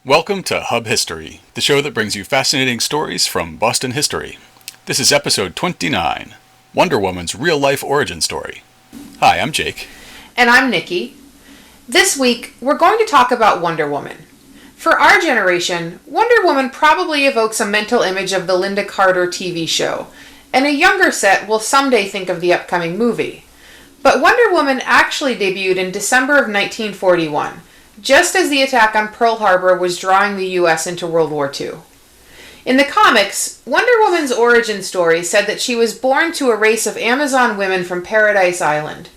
Welcome to Hub History, the show that brings you fascinating stories from Boston history. This is episode 29, Wonder Woman's real-life origin story. Hi, I'm Jake. And I'm Nikki. This week, we're going to talk about Wonder Woman. For our generation, Wonder Woman probably evokes a mental image of the Linda Carter TV show, and a younger set will someday think of the upcoming movie. But Wonder Woman actually debuted in December of 1941, just as the attack on Pearl Harbor was drawing the U.S. into World War II. In the comics, Wonder Woman's origin story said that she was born to a race of Amazon women from Paradise Island,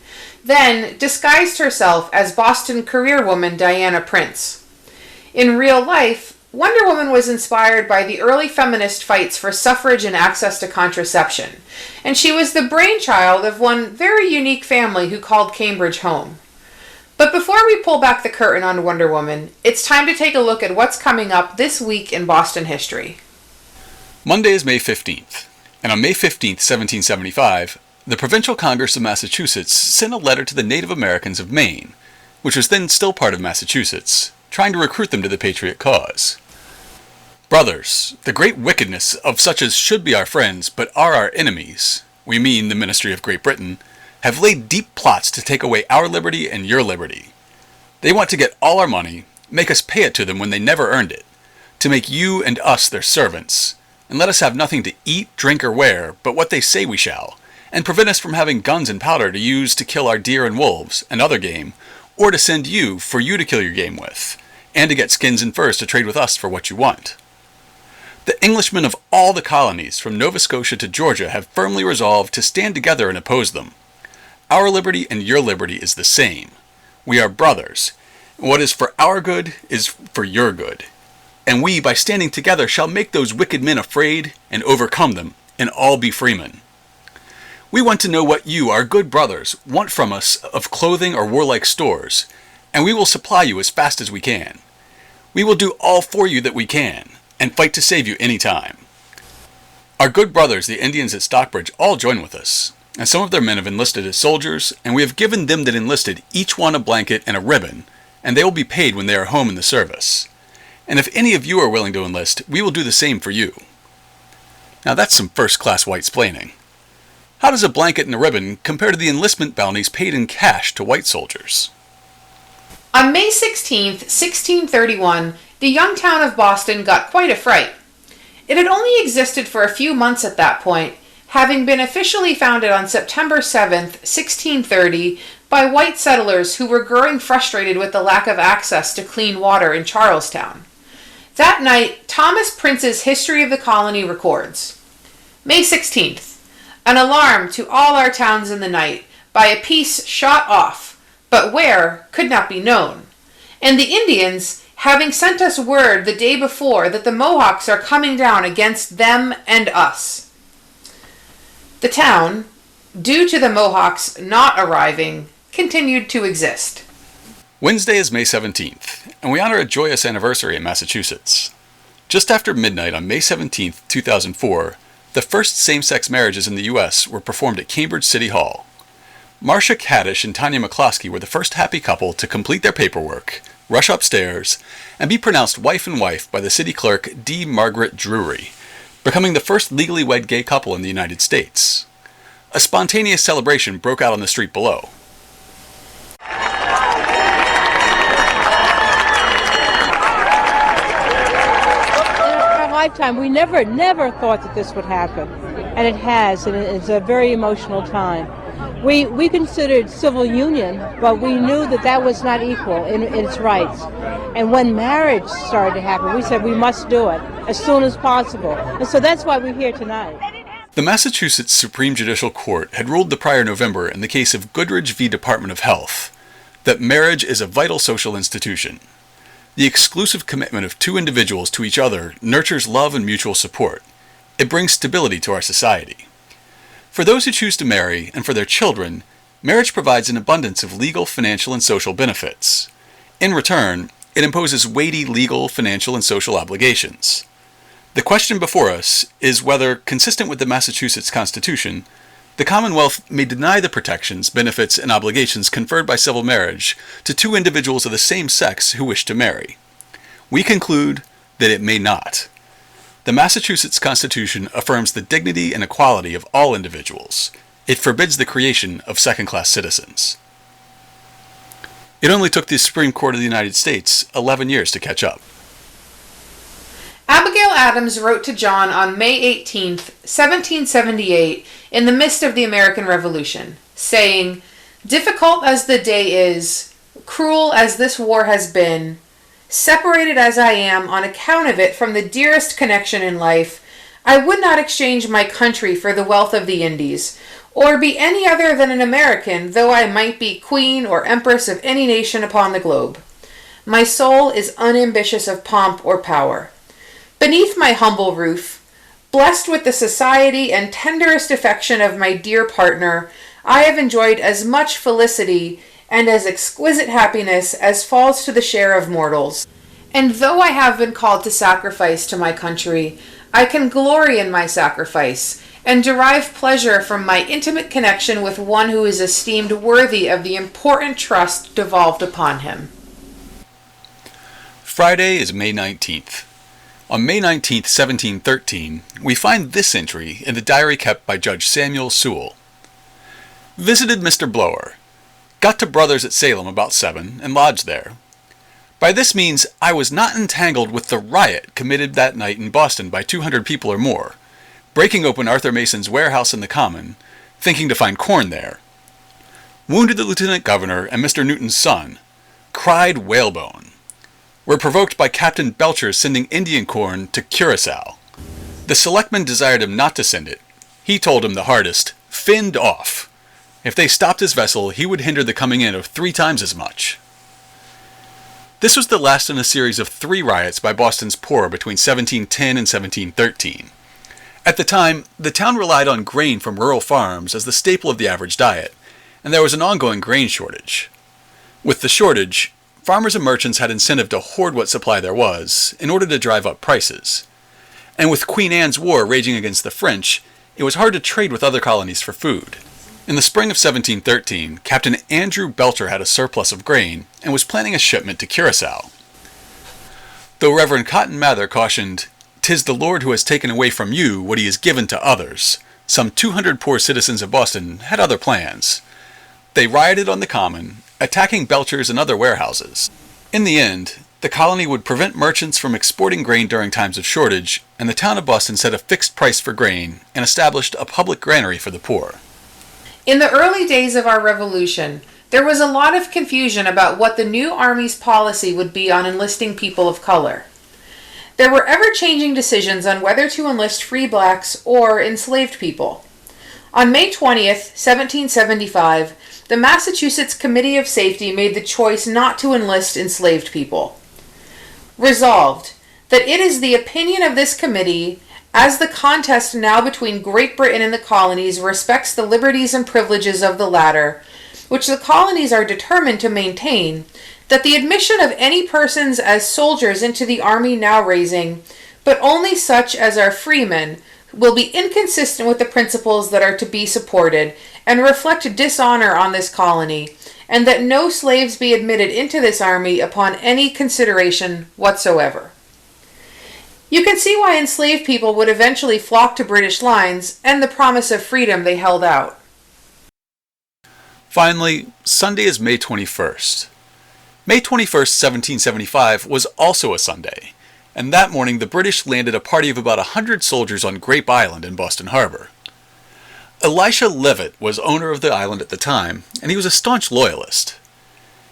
then disguised herself as Boston career woman Diana Prince. In real life, Wonder Woman was inspired by the early feminist fights for suffrage and access to contraception, and she was the brainchild of one very unique family who called Cambridge home. But before we pull back the curtain on Wonder Woman, it's time to take a look at what's coming up this week in Boston history. Monday is May 15th, and on May 15th, 1775, the Provincial Congress of Massachusetts sent a letter to the Native Americans of Maine, which was then still part of Massachusetts, trying to recruit them to the patriot cause. Brothers, the great wickedness of such as should be our friends but are our enemies, we mean the Ministry of Great Britain, have laid deep plots to take away our liberty and your liberty. They want to get all our money, make us pay it to them when they never earned it, to make you and us their servants, and let us have nothing to eat, drink, or wear but what they say we shall, and prevent us from having guns and powder to use to kill our deer and wolves and other game, or to send you for you to kill your game with, and to get skins and furs to trade with us for what you want. The Englishmen of all the colonies, from Nova Scotia to Georgia, have firmly resolved to stand together and oppose them. Our liberty and your liberty is the same. We are brothers. What is for our good is for your good. And we, by standing together, shall make those wicked men afraid and overcome them, and all be freemen. We want to know what you, our good brothers, want from us of clothing or warlike stores, and we will supply you as fast as we can. We will do all for you that we can, and fight to save you any time. Our good brothers, the Indians at Stockbridge, all join with us, and some of their men have enlisted as soldiers, and we have given them that enlisted each one a blanket and a ribbon, and they will be paid when they are home in the service. And if any of you are willing to enlist, we will do the same for you. Now that's some first-class white-splaining. How does a blanket and a ribbon compare to the enlistment bounties paid in cash to white soldiers? On May 16, 1631, the young town of Boston got quite a fright. It had only existed for a few months at that point, having been officially founded on September 7, 1630, by white settlers who were growing frustrated with the lack of access to clean water in Charlestown. That night, Thomas Prince's History of the Colony records, May 16th, an alarm to all our towns in the night, by a piece shot off, but where could not be known. And the Indians, having sent us word the day before that the Mohawks are coming down against them and us. The town, due to the Mohawks not arriving, continued to exist. Wednesday is May 17th, and we honor a joyous anniversary in Massachusetts. Just after midnight on May 17th, 2004, the first same-sex marriages in the U.S. were performed at Cambridge City Hall. Marcia Kaddish and Tanya McCloskey were the first happy couple to complete their paperwork, rush upstairs, and be pronounced wife and wife by the city clerk D. Margaret Drury, becoming the first legally wed gay couple in the United States. A spontaneous celebration broke out on the street below. In our lifetime, we never thought that this would happen, and it has, and it's a very emotional time. We considered civil union, but we knew that that was not equal in its rights. And when marriage started to happen, we said we must do it as soon as possible. And so that's why we're here tonight. The Massachusetts Supreme Judicial Court had ruled the prior November in the case of Goodridge v. Department of Health that marriage is a vital social institution. The exclusive commitment of two individuals to each other nurtures love and mutual support. It brings stability to our society. For those who choose to marry, and for their children, marriage provides an abundance of legal, financial, and social benefits. In return, it imposes weighty legal, financial, and social obligations. The question before us is whether, consistent with the Massachusetts Constitution, the Commonwealth may deny the protections, benefits, and obligations conferred by civil marriage to two individuals of the same sex who wish to marry. We conclude that it may not. The Massachusetts Constitution affirms the dignity and equality of all individuals. It forbids the creation of second-class citizens. It only took the Supreme Court of the United States 11 years to catch up. Abigail Adams wrote to John on May 18, 1778, in the midst of the American Revolution, saying, "Difficult as the day is, cruel as this war has been, separated as I am on account of it from the dearest connection in life, I would not exchange my country for the wealth of the Indies, or be any other than an American, though I might be queen or empress of any nation upon the globe. My soul is unambitious of pomp or power. Beneath my humble roof, blessed with the society and tenderest affection of my dear partner, I have enjoyed as much felicity and as exquisite happiness as falls to the share of mortals. And though I have been called to sacrifice to my country, I can glory in my sacrifice, and derive pleasure from my intimate connection with one who is esteemed worthy of the important trust devolved upon him." Friday is May 19th. On May 19th, 1713, we find this entry in the diary kept by Judge Samuel Sewell. "Visited Mr. Blower. Got to Brothers at Salem about 7 and lodged there. By this means I was not entangled with the riot committed that night in Boston by 200 people or more, breaking open Arthur Mason's warehouse in the Common, thinking to find corn there. Wounded the Lieutenant Governor and Mr. Newton's son, cried whalebone. Were provoked by Captain Belcher's sending Indian corn to Curacao. The selectmen desired him not to send it. He told him the hardest, finned off. If they stopped his vessel, he would hinder the coming in of 3 times as much." This was the last in a series of 3 riots by Boston's poor between 1710 and 1713. At the time, the town relied on grain from rural farms as the staple of the average diet, and there was an ongoing grain shortage. With the shortage, farmers and merchants had incentive to hoard what supply there was in order to drive up prices. And with Queen Anne's War raging against the French, it was hard to trade with other colonies for food. In the spring of 1713, Captain Andrew Belcher had a surplus of grain and was planning a shipment to Curacao. Though Reverend Cotton Mather cautioned, "'Tis the Lord who has taken away from you what he has given to others," some 200 poor citizens of Boston had other plans. They rioted on the Common, attacking Belcher's and other warehouses. In the end, the colony would prevent merchants from exporting grain during times of shortage, and the town of Boston set a fixed price for grain and established a public granary for the poor. In the early days of our Revolution, there was a lot of confusion about what the new Army's policy would be on enlisting people of color. There were ever-changing decisions on whether to enlist free blacks or enslaved people. On May 20th, 1775, the Massachusetts Committee of Safety made the choice not to enlist enslaved people. Resolved, that it is the opinion of this committee, as the contest now between Great Britain and the colonies respects the liberties and privileges of the latter, which the colonies are determined to maintain, that the admission of any persons as soldiers into the army now raising, but only such as are freemen, will be inconsistent with the principles that are to be supported, and reflect dishonor on this colony, and that no slaves be admitted into this army upon any consideration whatsoever. You can see why enslaved people would eventually flock to British lines and the promise of freedom they held out. Finally, Sunday is May 21st. May 21st, 1775 was also a Sunday, and that morning the British landed a party of about 100 soldiers on Grape Island in Boston Harbor. Elisha Leavitt was owner of the island at the time, and he was a staunch loyalist.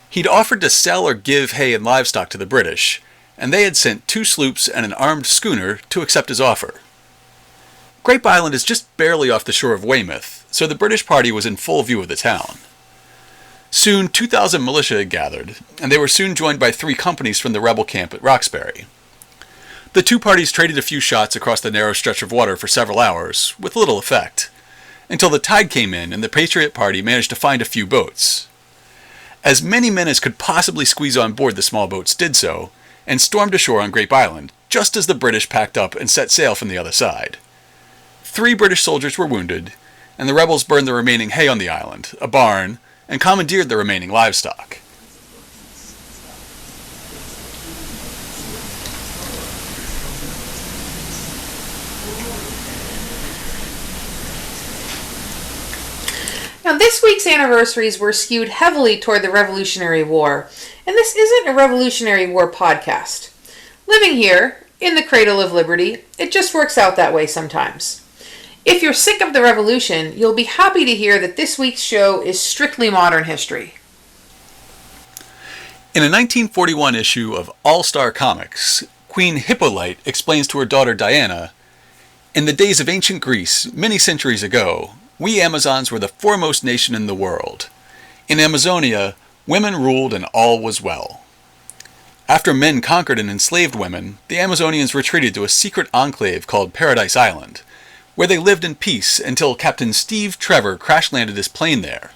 He'd offered to sell or give hay and livestock to the British, and they had sent 2 sloops and an armed schooner to accept his offer. Grape Island is just barely off the shore of Weymouth, so the British party was in full view of the town. Soon 2,000 militia had gathered, and they were soon joined by 3 companies from the rebel camp at Roxbury. The 2 parties traded a few shots across the narrow stretch of water for several hours, with little effect, until the tide came in and the Patriot Party managed to find a few boats. As many men as could possibly squeeze on board the small boats did so, and stormed ashore on Grape Island, just as the British packed up and set sail from the other side. 3 British soldiers were wounded, and the rebels burned the remaining hay on the island, a barn, and commandeered the remaining livestock. Now, this week's anniversaries were skewed heavily toward the Revolutionary War, and this isn't a Revolutionary War podcast. Living here, in the cradle of liberty, it just works out that way sometimes. If you're sick of the Revolution, you'll be happy to hear that this week's show is strictly modern history. In a 1941 issue of All-Star Comics, Queen Hippolyte explains to her daughter Diana, "In the days of ancient Greece, many centuries ago, we Amazons were the foremost nation in the world. In Amazonia, women ruled and all was well. After men conquered and enslaved women, the Amazonians retreated to a secret enclave called Paradise Island, where they lived in peace until Captain Steve Trevor crash-landed his plane there.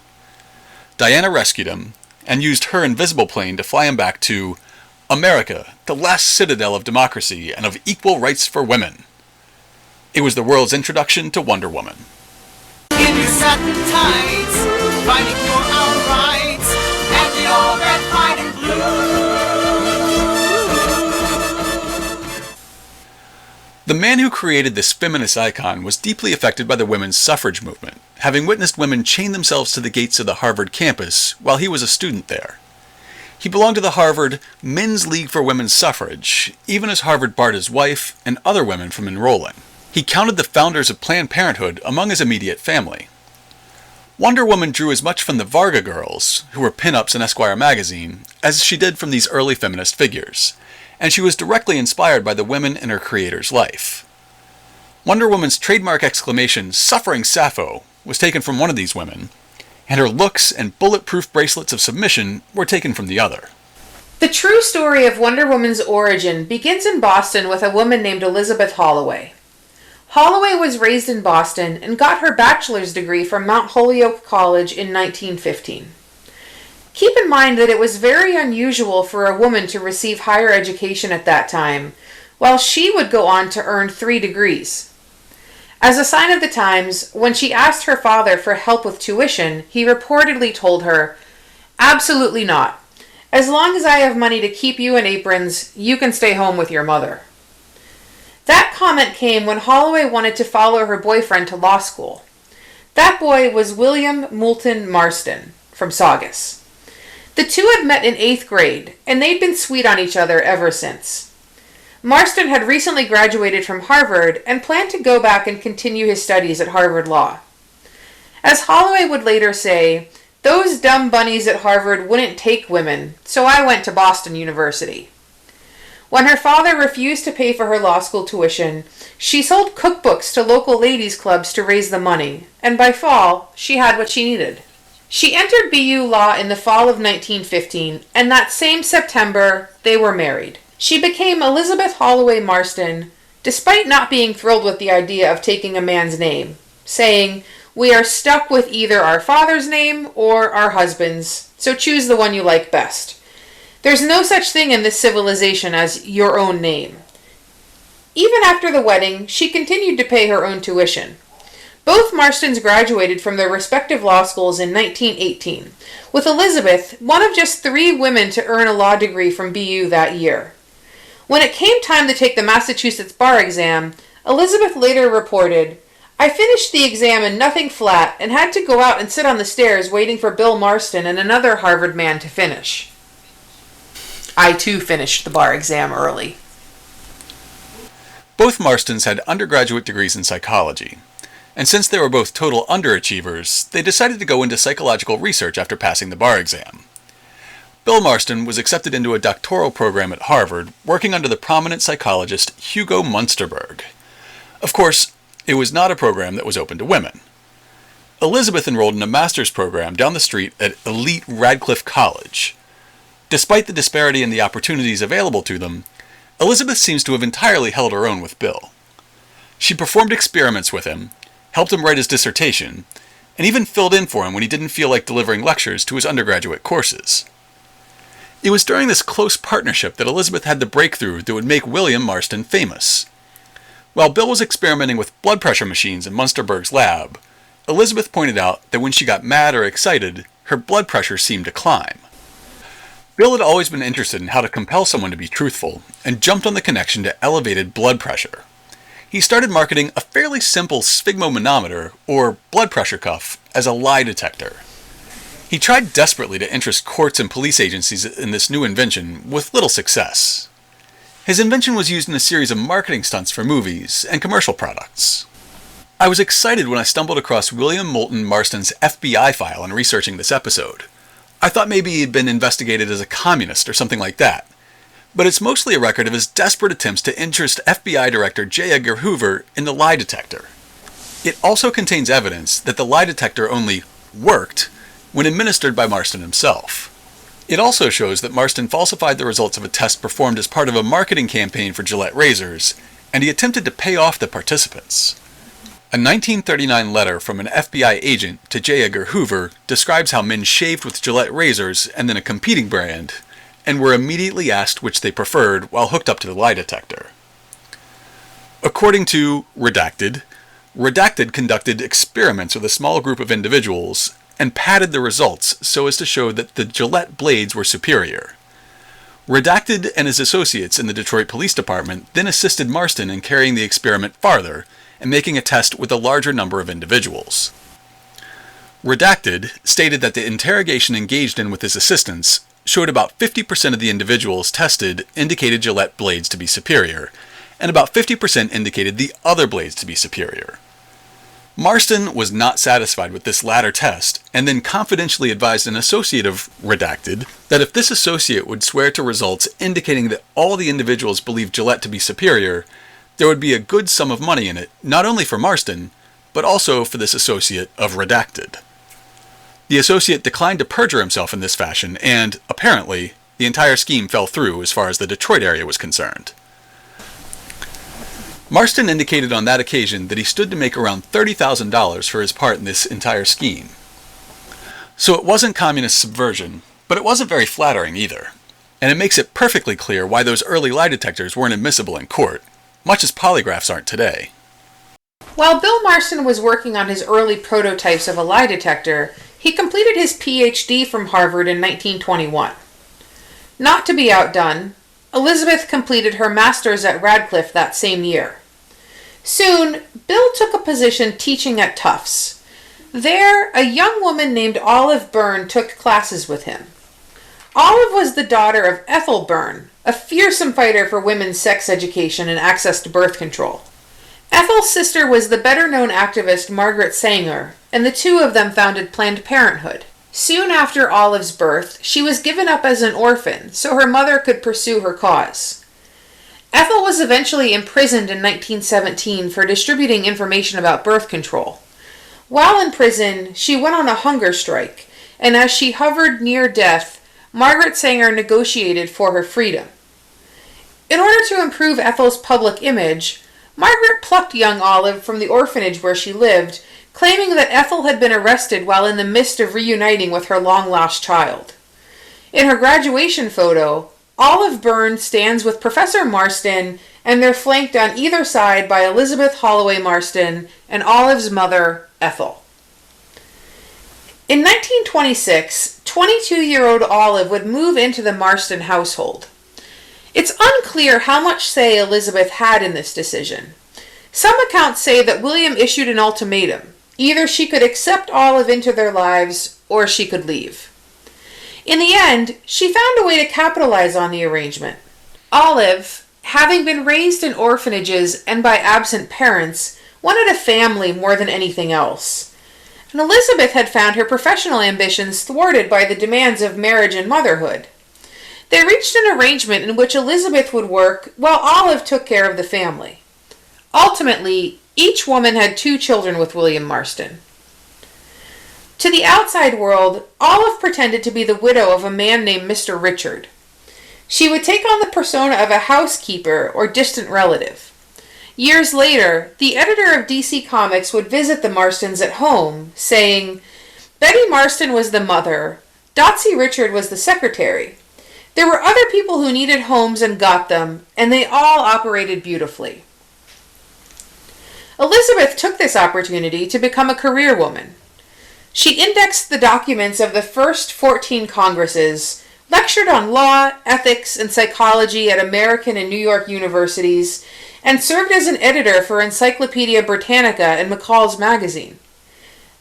Diana rescued him and used her invisible plane to fly him back to America, the last citadel of democracy and of equal rights for women." It was the world's introduction to Wonder Woman. In the satin tights, fighting for our rights, and the all red, white, and blue. The man who created this feminist icon was deeply affected by the women's suffrage movement, having witnessed women chain themselves to the gates of the Harvard campus while he was a student there. He belonged to the Harvard Men's League for Women's Suffrage, even as Harvard barred his wife and other women from enrolling. He counted the founders of Planned Parenthood among his immediate family. Wonder Woman drew as much from the Varga girls, who were pinups in Esquire Magazine, as she did from these early feminist figures, and she was directly inspired by the women in her creator's life. Wonder Woman's trademark exclamation, "Suffering Sappho," was taken from one of these women, and her looks and bulletproof bracelets of submission were taken from the other. The true story of Wonder Woman's origin begins in Boston with a woman named Elizabeth Holloway. Holloway was raised in Boston and got her bachelor's degree from Mount Holyoke College in 1915. Keep in mind that it was very unusual for a woman to receive higher education at that time, while she would go on to earn 3 degrees. As a sign of the times, when she asked her father for help with tuition, he reportedly told her, "Absolutely not. As long as I have money to keep you in aprons, you can stay home with your mother." That comment came when Holloway wanted to follow her boyfriend to law school. That boy was William Moulton Marston from Saugus. The two had met in 8th grade, and they'd been sweet on each other ever since. Marston had recently graduated from Harvard and planned to go back and continue his studies at Harvard Law. As Holloway would later say, "Those dumb bunnies at Harvard wouldn't take women, so I went to Boston University." When her father refused to pay for her law school tuition, she sold cookbooks to local ladies' clubs to raise the money, and by fall, she had what she needed. She entered BU Law in the fall of 1915, and that same September, they were married. She became Elizabeth Holloway Marston, despite not being thrilled with the idea of taking a man's name, saying, "We are stuck with either our father's name or our husband's, so choose the one you like best. There's no such thing in this civilization as your own name." Even after the wedding, she continued to pay her own tuition. Both Marstons graduated from their respective law schools in 1918, with Elizabeth one of just 3 women to earn a law degree from BU that year. When it came time to take the Massachusetts bar exam, Elizabeth later reported, "I finished the exam in nothing flat and had to go out and sit on the stairs waiting for Bill Marston and another Harvard man to finish." I too finished the bar exam early. Both Marstons had undergraduate degrees in psychology, and since they were both total underachievers, they decided to go into psychological research after passing the bar exam. Bill Marston was accepted into a doctoral program at Harvard, working under the prominent psychologist Hugo Munsterberg. Of course, it was not a program that was open to women. Elizabeth enrolled in a master's program down the street at elite Radcliffe College. Despite the disparity in the opportunities available to them, Elizabeth seems to have entirely held her own with Bill. She performed experiments with him, helped him write his dissertation, and even filled in for him when he didn't feel like delivering lectures to his undergraduate courses. It was during this close partnership that Elizabeth had the breakthrough that would make William Marston famous. While Bill was experimenting with blood pressure machines in Munsterberg's lab, Elizabeth pointed out that when she got mad or excited, her blood pressure seemed to climb. Bill had always been interested in how to compel someone to be truthful, and jumped on the connection to elevated blood pressure. He started marketing a fairly simple sphygmomanometer, or blood pressure cuff, as a lie detector. He tried desperately to interest courts and police agencies in this new invention with little success. His invention was used in a series of marketing stunts for movies and commercial products. I was excited when I stumbled across William Moulton Marston's FBI file in researching this episode. I thought maybe he'd been investigated as a communist or something like that. But it's mostly a record of his desperate attempts to interest FBI Director J. Edgar Hoover in the lie detector. It also contains evidence that the lie detector only worked when administered by Marston himself. It also shows that Marston falsified the results of a test performed as part of a marketing campaign for Gillette razors, and he attempted to pay off the participants. A 1939 letter from an FBI agent to J. Edgar Hoover describes how men shaved with Gillette razors and then a competing brand, and were immediately asked which they preferred while hooked up to the lie detector. According to Redacted, Redacted conducted experiments with a small group of individuals and padded the results so as to show that the Gillette blades were superior. Redacted and his associates in the Detroit Police Department then assisted Marston in carrying the experiment farther and making a test with a larger number of individuals. Redacted stated that the interrogation engaged in with his assistants showed about 50% of the individuals tested indicated Gillette blades to be superior, and about 50% indicated the other blades to be superior. Marston was not satisfied with this latter test, and then confidentially advised an associate of Redacted that if this associate would swear to results indicating that all the individuals believed Gillette to be superior, there would be a good sum of money in it, not only for Marston, but also for this associate of Redacted. The associate declined to perjure himself in this fashion, and, apparently, the entire scheme fell through as far as the Detroit area was concerned. Marston indicated on that occasion that he stood to make around $30,000 for his part in this entire scheme. So it wasn't communist subversion, but it wasn't very flattering either, and it makes it perfectly clear why those early lie detectors weren't admissible in court, much as polygraphs aren't today. While Bill Marston was working on his early prototypes of a lie detector, he completed his PhD from Harvard in 1921. Not to be outdone, Elizabeth completed her master's at Radcliffe that same year. Soon, Bill took a position teaching at Tufts. There, a young woman named Olive Byrne took classes with him. Olive was the daughter of Ethel Byrne, a fearsome fighter for women's sex education and access to birth control. Ethel's sister was the better-known activist Margaret Sanger, and the two of them founded Planned Parenthood. Soon after Olive's birth, she was given up as an orphan so her mother could pursue her cause. Ethel was eventually imprisoned in 1917 for distributing information about birth control. While in prison, she went on a hunger strike, and as she hovered near death, Margaret Sanger negotiated for her freedom. In order to improve Ethel's public image, Margaret plucked young Olive from the orphanage where she lived, claiming that Ethel had been arrested while in the midst of reuniting with her long-lost child. In her graduation photo, Olive Byrne stands with Professor Marston, and they're flanked on either side by Elizabeth Holloway Marston and Olive's mother, Ethel. In 1926, 22-year-old Olive would move into the Marston household. It's unclear how much say Elizabeth had in this decision. Some accounts say that William issued an ultimatum. Either she could accept Olive into their lives, or she could leave. In the end, she found a way to capitalize on the arrangement. Olive, having been raised in orphanages and by absent parents, wanted a family more than anything else. And Elizabeth had found her professional ambitions thwarted by the demands of marriage and motherhood. They reached an arrangement in which Elizabeth would work while Olive took care of the family. Ultimately, each woman had 2 children with William Marston. To the outside world, Olive pretended to be the widow of a man named Mr. Richard. She would take on the persona of a housekeeper or distant relative. Years later, the editor of DC Comics would visit the Marstons at home, saying, "Betty Marston was the mother, Dotsie Richard was the secretary. There were other people who needed homes and got them, and they all operated beautifully." Elizabeth took this opportunity to become a career woman. She indexed the documents of the first 14 Congresses, lectured on law, ethics, and psychology at American and New York universities, and served as an editor for Encyclopedia Britannica and McCall's Magazine.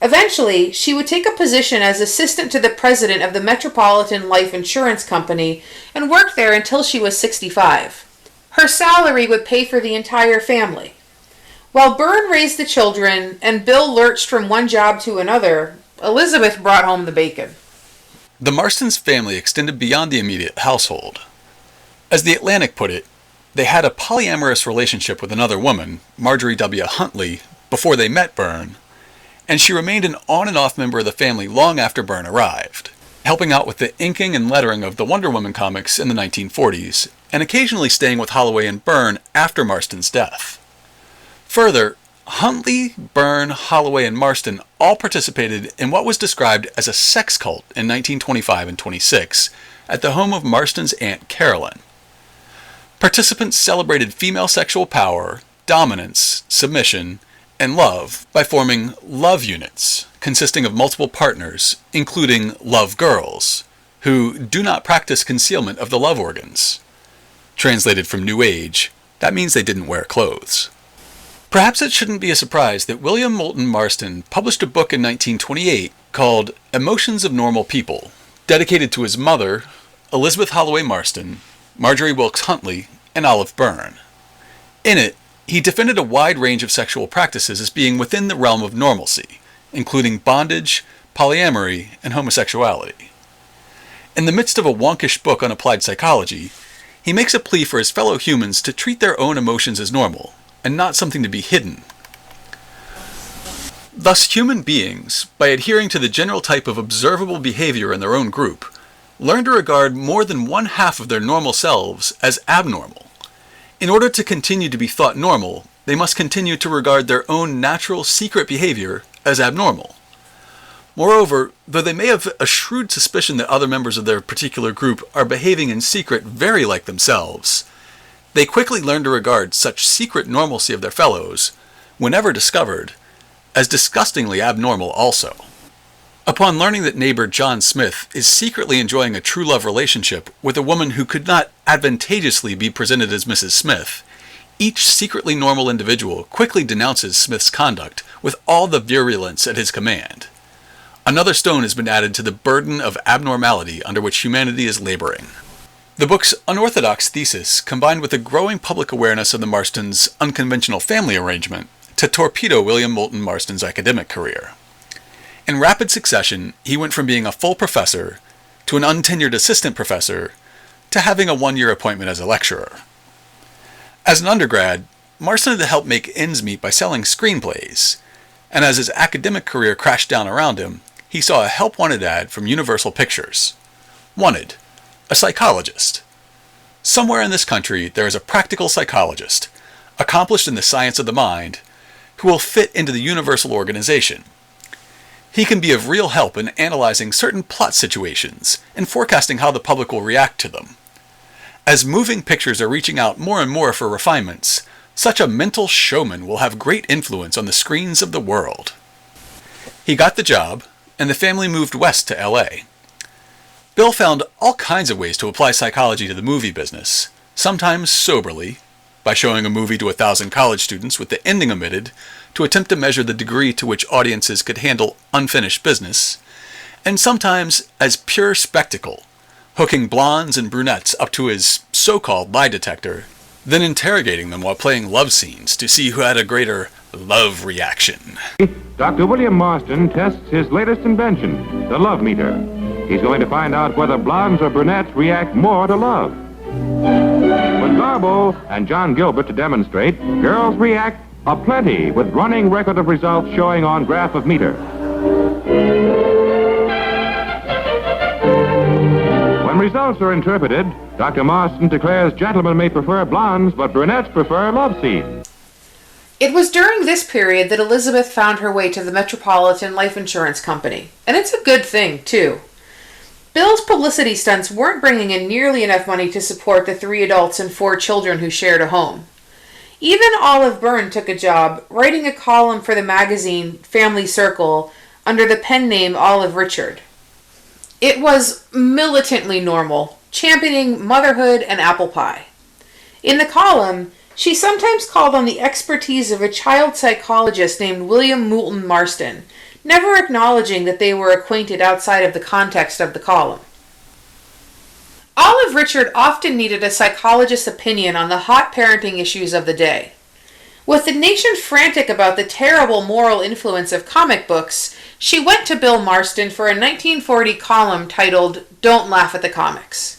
Eventually, she would take a position as assistant to the president of the Metropolitan Life Insurance Company and worked there until she was 65. Her salary would pay for the entire family. While Byrne raised the children and Bill lurched from one job to another, Elizabeth brought home the bacon. The Marstons' family extended beyond the immediate household. As The Atlantic put it, they had a polyamorous relationship with another woman, Marjorie W. Huntley, before they met Byrne, and she remained an on and off member of the family long after Byrne arrived, helping out with the inking and lettering of the Wonder Woman comics in the 1940s, and occasionally staying with Holloway and Byrne after Marston's death. Further, Huntley, Byrne, Holloway, and Marston all participated in what was described as a sex cult in 1925 and 26 at the home of Marston's Aunt Carolyn. Participants celebrated female sexual power, dominance, submission, and love by forming love units consisting of multiple partners, including love girls, who do not practice concealment of the love organs. Translated from New Age, that means they didn't wear clothes. Perhaps it shouldn't be a surprise that William Moulton Marston published a book in 1928 called Emotions of Normal People, dedicated to his mother, Elizabeth Holloway Marston, Marjorie Wilkes Huntley, and Olive Byrne. In it, he defended a wide range of sexual practices as being within the realm of normalcy, including bondage, polyamory, and homosexuality. In the midst of a wonkish book on applied psychology, he makes a plea for his fellow humans to treat their own emotions as normal, and not something to be hidden. Thus, human beings, by adhering to the general type of observable behavior in their own group, learn to regard more than one half of their normal selves as abnormal. In order to continue to be thought normal, they must continue to regard their own natural secret behavior as abnormal. Moreover, though they may have a shrewd suspicion that other members of their particular group are behaving in secret very like themselves, they quickly learn to regard such secret normalcy of their fellows, whenever discovered, as disgustingly abnormal also. Upon learning that neighbor John Smith is secretly enjoying a true love relationship with a woman who could not advantageously be presented as Mrs. Smith, each secretly normal individual quickly denounces Smith's conduct with all the virulence at his command. Another stone has been added to the burden of abnormality under which humanity is laboring. The book's unorthodox thesis combined with a growing public awareness of the Marstons' unconventional family arrangement to torpedo William Moulton Marston's academic career. In rapid succession, he went from being a full professor to an untenured assistant professor to having a one-year appointment as a lecturer. As an undergrad, Marston had to help make ends meet by selling screenplays, and as his academic career crashed down around him, he saw a help-wanted ad from Universal Pictures. Wanted, a psychologist. Somewhere in this country there is a practical psychologist, accomplished in the science of the mind, who will fit into the Universal organization. He can be of real help in analyzing certain plot situations and forecasting how the public will react to them. As moving pictures are reaching out more and more for refinements, such a mental showman will have great influence on the screens of the world. He got the job, and the family moved west to L.A. Bill found all kinds of ways to apply psychology to the movie business, sometimes soberly, by showing a movie to 1,000 college students with the ending omitted to attempt to measure the degree to which audiences could handle unfinished business, and sometimes as pure spectacle, hooking blondes and brunettes up to his so-called lie detector, then interrogating them while playing love scenes to see who had a greater love reaction. Dr. William Marston tests his latest invention, the love meter. He's going to find out whether blondes or brunettes react more to love. With Garbo and John Gilbert to demonstrate, girls react aplenty with running record of results showing on graph of meter. When results are interpreted, Dr. Marston declares gentlemen may prefer blondes, but brunettes prefer love scenes. It was during this period that Elizabeth found her way to the Metropolitan Life Insurance Company, and it's a good thing, too. Bill's publicity stunts weren't bringing in nearly enough money to support the 3 adults and 4 children who shared a home. Even Olive Byrne took a job writing a column for the magazine Family Circle under the pen name Olive Richard. It was militantly normal, championing motherhood and apple pie. In the column, she sometimes called on the expertise of a child psychologist named William Moulton Marston never acknowledging that they were acquainted outside of the context of the column. Olive Richard often needed a psychologist's opinion on the hot parenting issues of the day. With the nation frantic about the terrible moral influence of comic books, she went to Bill Marston for a 1940 column titled "Don't Laugh at the Comics."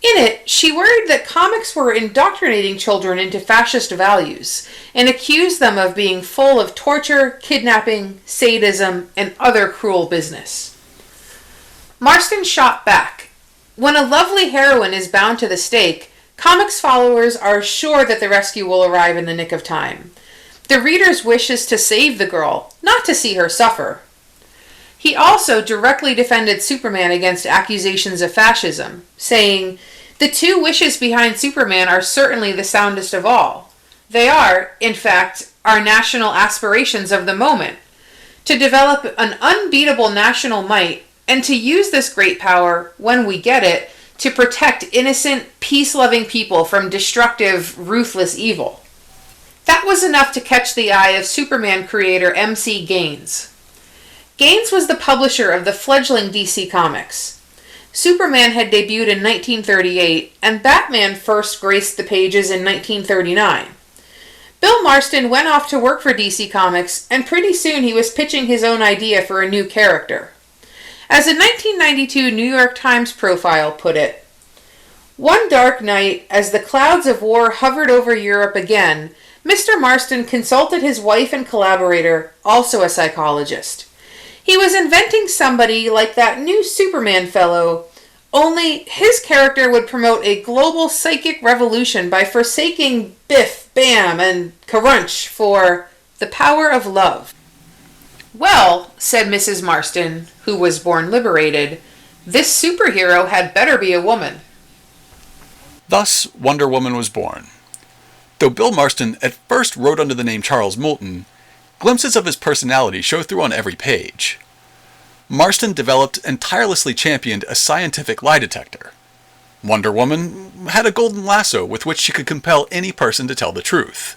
In it, she worried that comics were indoctrinating children into fascist values and accused them of being full of torture, kidnapping, sadism, and other cruel business. Marston shot back. When a lovely heroine is bound to the stake, comics followers are sure that the rescue will arrive in the nick of time. The reader's wish is to save the girl, not to see her suffer. He also directly defended Superman against accusations of fascism, saying, "The two wishes behind Superman are certainly the soundest of all. They are, in fact, our national aspirations of the moment, to develop an unbeatable national might and to use this great power, when we get it, to protect innocent, peace-loving people from destructive, ruthless evil." That was enough to catch the eye of Superman creator M.C. Gaines. Gaines was the publisher of the fledgling DC Comics. Superman had debuted in 1938, and Batman first graced the pages in 1939. Bill Marston went off to work for DC Comics, and pretty soon he was pitching his own idea for a new character. As a 1992 New York Times profile put it, "One dark night, as the clouds of war hovered over Europe again, Mr. Marston consulted his wife and collaborator, also a psychologist. He was inventing somebody like that new Superman fellow, only his character would promote a global psychic revolution by forsaking Biff, Bam, and Crunch for the power of love." "Well," said Mrs. Marston, who was born liberated, "this superhero had better be a woman." Thus, Wonder Woman was born. Though Bill Marston at first wrote under the name Charles Moulton, glimpses of his personality show through on every page. Marston developed and tirelessly championed a scientific lie detector. Wonder Woman had a golden lasso with which she could compel any person to tell the truth.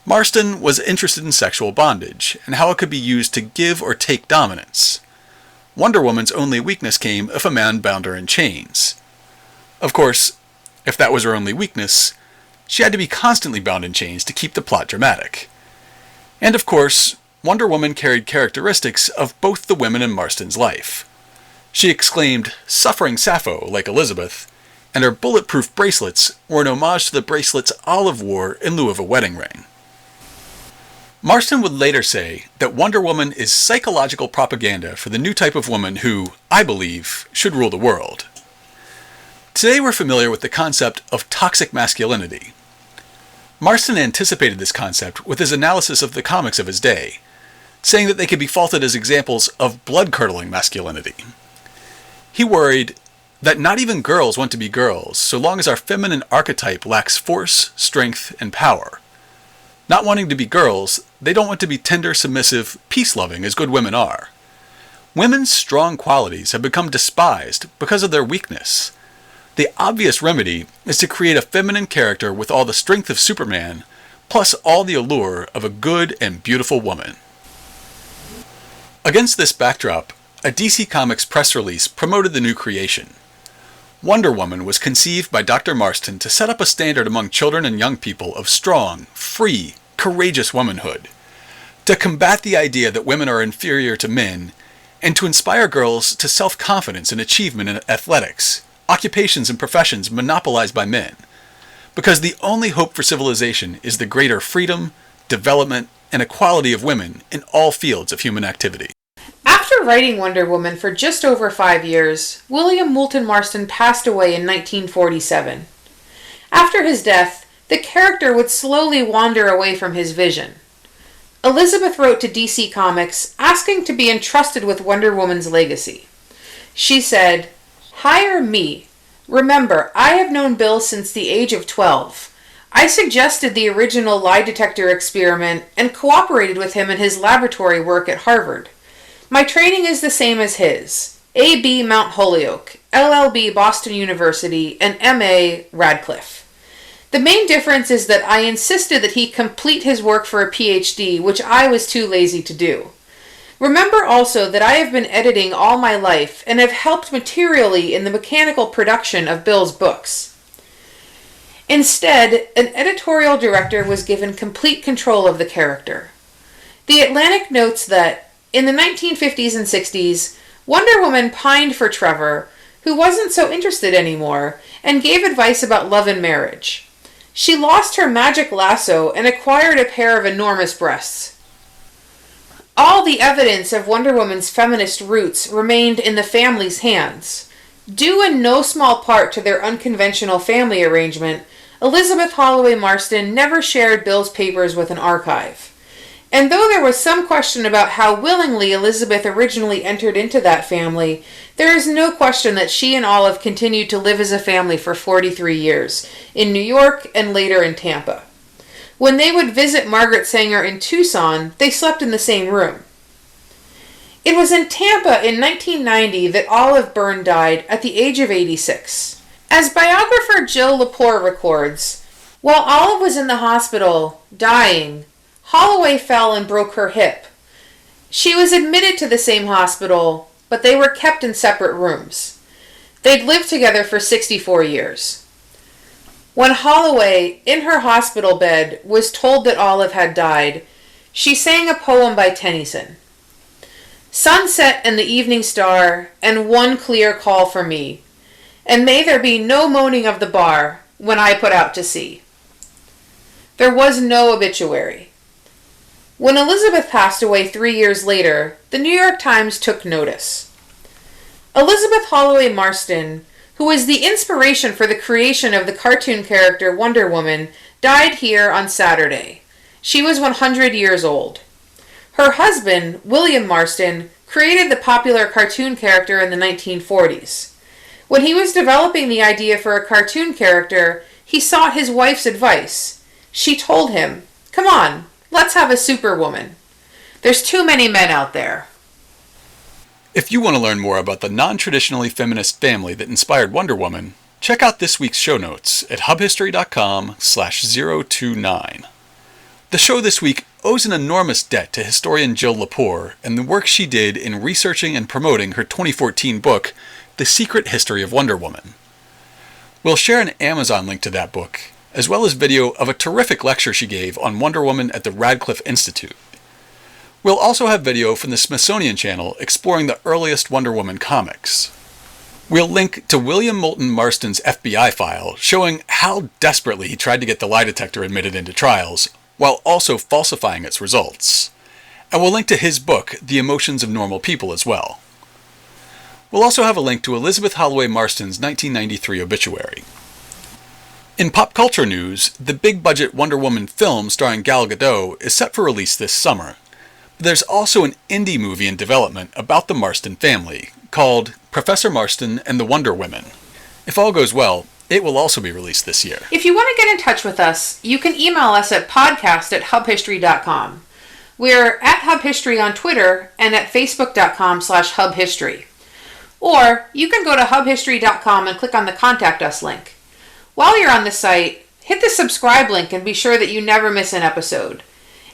Marston was interested in sexual bondage and how it could be used to give or take dominance. Wonder Woman's only weakness came if a man bound her in chains. Of course, if that was her only weakness, she had to be constantly bound in chains to keep the plot dramatic. And of course, Wonder Woman carried characteristics of both the women in Marston's life. She exclaimed, "Suffering Sappho," like Elizabeth, and her bulletproof bracelets were an homage to the bracelets Olive wore in lieu of a wedding ring. Marston would later say that Wonder Woman is psychological propaganda for the new type of woman who, I believe, should rule the world. Today we're familiar with the concept of toxic masculinity. Marston anticipated this concept with his analysis of the comics of his day, saying that they could be faulted as examples of blood-curdling masculinity. He worried that not even girls want to be girls so long as our feminine archetype lacks force, strength, and power. Not wanting to be girls, they don't want to be tender, submissive, peace-loving as good women are. Women's strong qualities have become despised because of their weakness. The obvious remedy is to create a feminine character with all the strength of Superman, plus all the allure of a good and beautiful woman. Against this backdrop, a DC Comics press release promoted the new creation. Wonder Woman was conceived by Dr. Marston to set up a standard among children and young people of strong, free, courageous womanhood, to combat the idea that women are inferior to men, and to inspire girls to self-confidence and achievement in athletics, occupations and professions monopolized by men, because the only hope for civilization is the greater freedom, development, and equality of women in all fields of human activity. After writing Wonder Woman for just over 5 years, William Moulton Marston passed away in 1947. After his death, the character would slowly wander away from his vision. Elizabeth wrote to DC Comics asking to be entrusted with Wonder Woman's legacy. She said, "Hire me. Remember, I have known Bill since the age of 12. I suggested the original lie detector experiment and cooperated with him in his laboratory work at Harvard. My training is the same as his. A.B. Mount Holyoke, LL.B. Boston University, and M.A. Radcliffe. The main difference is that I insisted that he complete his work for a Ph.D., which I was too lazy to do. Remember also that I have been editing all my life and have helped materially in the mechanical production of Bill's books. Instead, an editorial director was given complete control of the character. The Atlantic notes that, in the 1950s and 60s, Wonder Woman pined for Trevor, who wasn't so interested anymore, and gave advice about love and marriage. She lost her magic lasso and acquired a pair of enormous breasts. All the evidence of Wonder Woman's feminist roots remained in the family's hands. Due in no small part to their unconventional family arrangement, Elizabeth Holloway Marston never shared Bill's papers with an archive. And though there was some question about how willingly Elizabeth originally entered into that family, there is no question that she and Olive continued to live as a family for 43 years, in New York and later in Tampa. When they would visit Margaret Sanger in Tucson, they slept in the same room. It was in Tampa in 1990 that Olive Byrne died at the age of 86. As biographer Jill Lepore records, while Olive was in the hospital, dying, Holloway fell and broke her hip. She was admitted to the same hospital, but they were kept in separate rooms. They'd lived together for 64 years. When Holloway, in her hospital bed, was told that Olive had died, she sang a poem by Tennyson. Sunset and the evening star, and one clear call for me, and may there be no moaning of the bar when I put out to sea. There was no obituary. When Elizabeth passed away 3 years later, the New York Times took notice. Elizabeth Holloway Marston, who was the inspiration for the creation of the cartoon character Wonder Woman, died here on Saturday. She was 100 years old. Her husband, William Marston, created the popular cartoon character in the 1940s. When he was developing the idea for a cartoon character, he sought his wife's advice. She told him, "Come on, let's have a superwoman. There's too many men out there." If you want to learn more about the non-traditionally feminist family that inspired Wonder Woman, check out this week's show notes at hubhistory.com/029. The show this week owes an enormous debt to historian Jill Lepore and the work she did in researching and promoting her 2014 book, The Secret History of Wonder Woman. We'll share an Amazon link to that book, as well as video of a terrific lecture she gave on Wonder Woman at the Radcliffe Institute. We'll also have video from the Smithsonian Channel exploring the earliest Wonder Woman comics. We'll link to William Moulton Marston's FBI file showing how desperately he tried to get the lie detector admitted into trials, while also falsifying its results. And we'll link to his book, The Emotions of Normal People, as well. We'll also have a link to Elizabeth Holloway Marston's 1993 obituary. In pop culture news, the big-budget Wonder Woman film starring Gal Gadot is set for release this summer. There's also an indie movie in development about the Marston family, called Professor Marston and the Wonder Women. If all goes well, it will also be released this year. If you want to get in touch with us, you can email us at podcast@hubhistory.com. We're at hubhistory on Twitter and at facebook.com/hubhistory. Or you can go to hubhistory.com and click on the Contact Us link. While you're on the site, hit the subscribe link and be sure that you never miss an episode.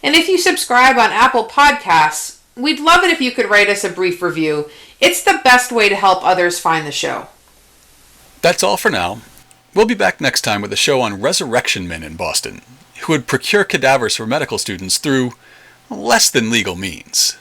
And if you subscribe on Apple Podcasts, we'd love it if you could write us a brief review. It's the best way to help others find the show. That's all for now. We'll be back next time with a show on resurrection men in Boston, who would procure cadavers for medical students through less than legal means.